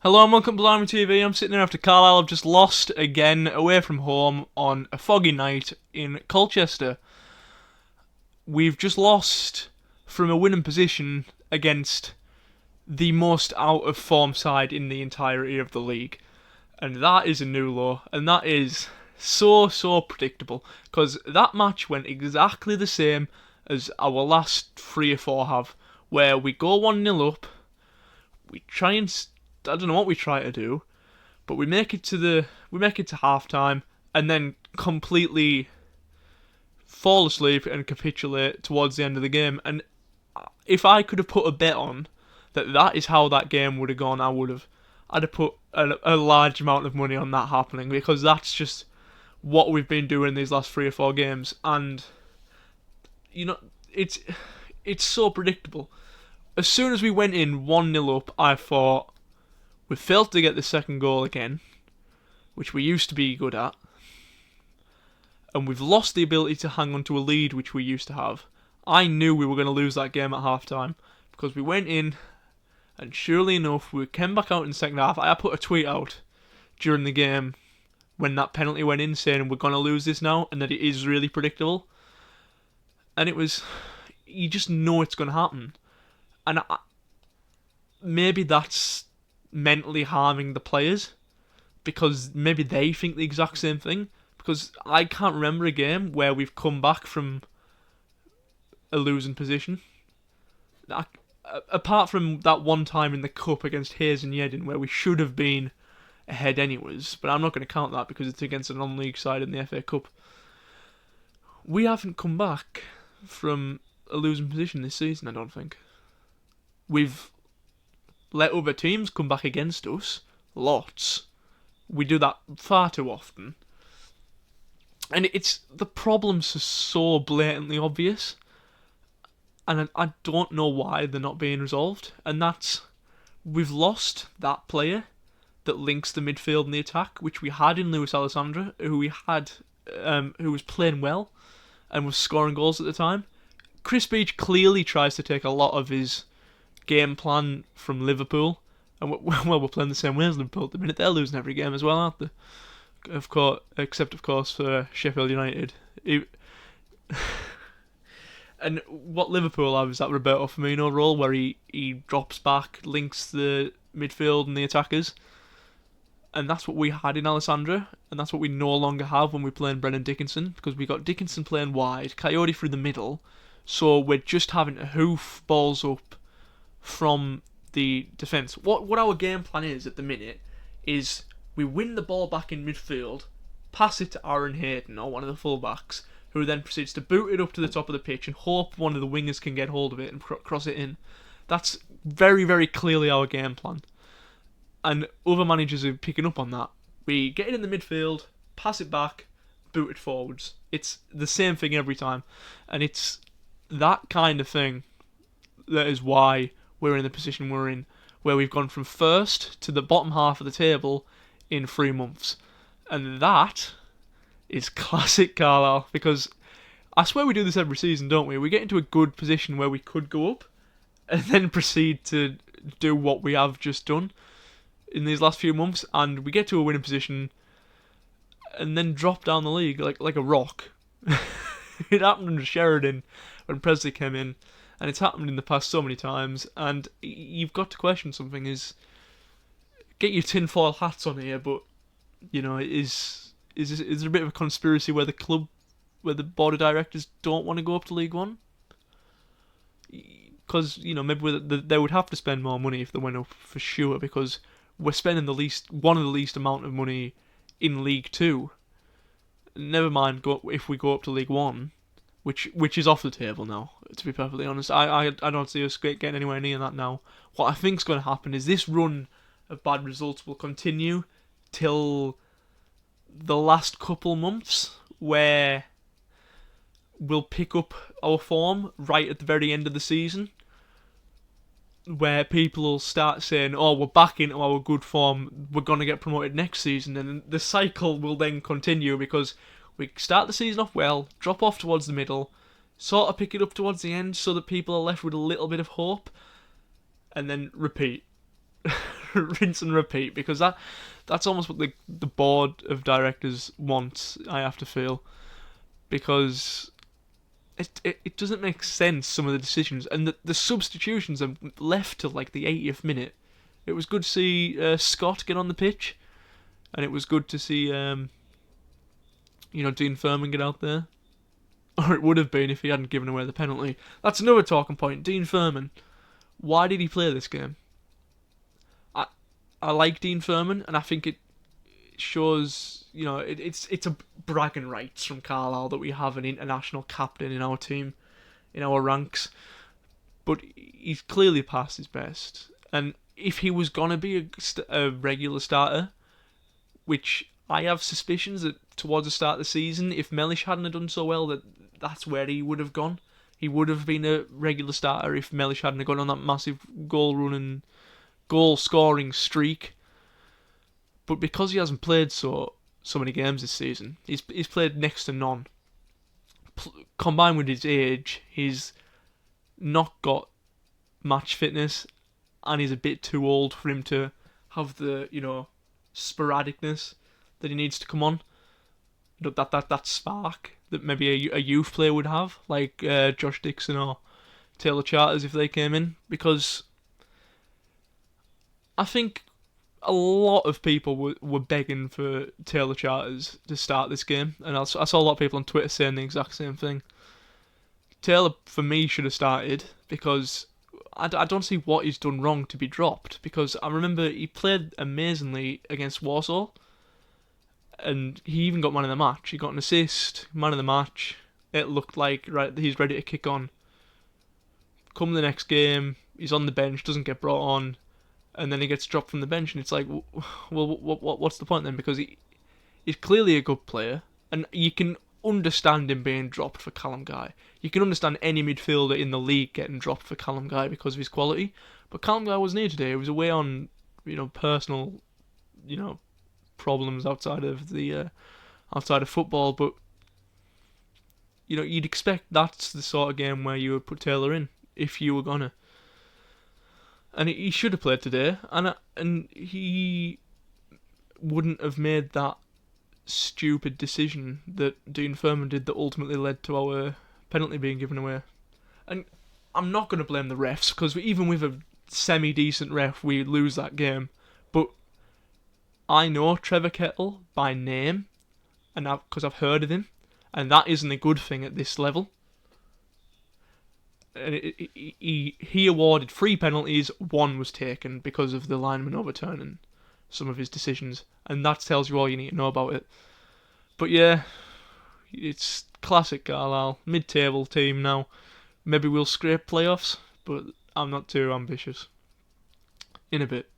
Hello and welcome to Blimey TV. I'm sitting there after Carlisle have just lost again away from home on a foggy night in Colchester. We've just lost from a winning position against the most out of form side in the entirety of the league. And that is a new low, and that is so predictable, because that match went exactly the same as our last 3 or 4 have, where we go 1-0 up, we try and I don't know what we try to do, but we make it to half time and then completely fall asleep and capitulate towards the end of the game. And if I could have put a bet on that is how that game would have gone, I'd have put a large amount of money on that happening, because that's just what we've been doing these last 3 or 4 games. And you know, it's so predictable. As soon as we went in 1-0 up, I thought, we failed to get the second goal again, which we used to be good at, and we've lost the ability to hang on to a lead, which we used to have. I knew we were going to lose that game at half time, because we went in, and surely enough, we came back out in the second half. I put a tweet out during the game when that penalty went in saying we're going to lose this now, and that it is really predictable. And it was, you just know it's going to happen. And maybe that's mentally harming the players, because maybe they think the exact same thing, because I can't remember a game where we've come back from a losing position, apart from that one time in the cup against Hayes and Yeading where we should have been ahead anyways, but I'm not going to count that because it's against a non-league side in the FA Cup. We haven't come back from a losing position this season, I don't think. We've let other teams come back against us, lots. We do that far too often. And the problems are so blatantly obvious, and I don't know why they're not being resolved. And that's, we've lost that player that links the midfield and the attack, which we had in Lewis Alessandra, who was playing well and was scoring goals at the time. Chris Beach clearly tries to take a lot of his game plan from Liverpool, and we're playing the same way as Liverpool at the minute. They're losing every game as well, aren't they? Of course, except of course for Sheffield United. And what Liverpool have is that Roberto Firmino role where he drops back, links the midfield and the attackers, and that's what we had in Alessandra, and that's what we no longer have when we play in Brennan Dickinson, because we got Dickinson playing wide, Coyote through the middle, so we're just having to hoof balls up from the defence. What our game plan is at the minute is we win the ball back in midfield, pass it to Aaron Hayden or one of the full-backs, who then proceeds to boot it up to the top of the pitch and hope one of the wingers can get hold of it and cross it in. That's very clearly our game plan. And other managers are picking up on that. We get it in the midfield, pass it back, boot it forwards. It's the same thing every time. And it's that kind of thing that is why we're in the position we're in, where we've gone from first to the bottom half of the table in 3 months. And that is classic Carlisle, because I swear we do this every season, don't we? We get into a good position where we could go up, and then proceed to do what we have just done in these last few months, and we get to a winning position, and then drop down the league like a rock. It happened under Sheridan when Presley came in, and it's happened in the past so many times, and you've got to question something. Is get your tinfoil hats on here, but you know, is there a bit of a conspiracy where the board of directors don't want to go up to League One? Because, you know, maybe they would have to spend more money if they went up for sure, because we're spending one of the least amount of money in League Two. Never mind if we go up to League One, which is off the table now, to be perfectly honest. I don't see us getting anywhere near that now. What I think's going to happen is this run of bad results will continue till the last couple months, where we'll pick up our form right at the very end of the season, where people will start saying, oh, we're back into our good form, we're going to get promoted next season, and the cycle will then continue, because we start the season off well, drop off towards the middle, sort of pick it up towards the end so that people are left with a little bit of hope, and then repeat. rinse and repeat, because that's almost what the board of directors wants. I have to feel, because it doesn't make sense, some of the decisions, and the substitutions are left till like the 80th minute. It was good to see Scott get on the pitch, and it was good to see Dean Furman get out there. Or it would have been if he hadn't given away the penalty. That's another talking point. Dean Furman. Why did he play this game? I like Dean Furman, and I think it shows, it's a bragging rights from Carlisle that we have an international captain in our team, in our ranks. But he's clearly past his best. And if he was going to be a regular starter, which I have suspicions that towards the start of the season, if Mellish hadn't have done so well, that's where he would have gone. He would have been a regular starter if Mellish hadn't have gone on that massive goal-scoring streak. But because he hasn't played so many games this season, he's played next to none. Combined with his age, he's not got match fitness, and he's a bit too old for him to have the sporadicness that he needs to come on. That spark that maybe a youth player would have, like Josh Dixon or Taylor Charters if they came in, because I think a lot of people were begging for Taylor Charters to start this game, and I saw a lot of people on Twitter saying the exact same thing. Taylor, for me, should have started, because I don't see what he's done wrong to be dropped, because I remember he played amazingly against Warsaw, and he even got man of the match. He got an assist, man of the match. It looked like, right, he's ready to kick on. Come the next game, he's on the bench, doesn't get brought on, and then he gets dropped from the bench, and it's like, well, what's the point then? Because he's clearly a good player, and you can understand him being dropped for Callum Guy. You can understand any midfielder in the league getting dropped for Callum Guy because of his quality, but Callum Guy wasn't here today. He was away on, personal, problems outside of football. But you'd expect that's the sort of game where you would put Taylor in if you were gonna. And he should have played today, and he wouldn't have made that stupid decision that Dean Furman did that ultimately led to our penalty being given away. And I'm not going to blame the refs, because even with a semi-decent ref, we lose that game. But I know Trevor Kettle by name, and because I've heard of him, and that isn't a good thing at this level. And he awarded 3 penalties, 1 was taken because of the lineman overturning some of his decisions, and that tells you all you need to know about it. But yeah, it's classic Carlisle, mid-table team now. Maybe we'll scrape playoffs, but I'm not too ambitious. In a bit.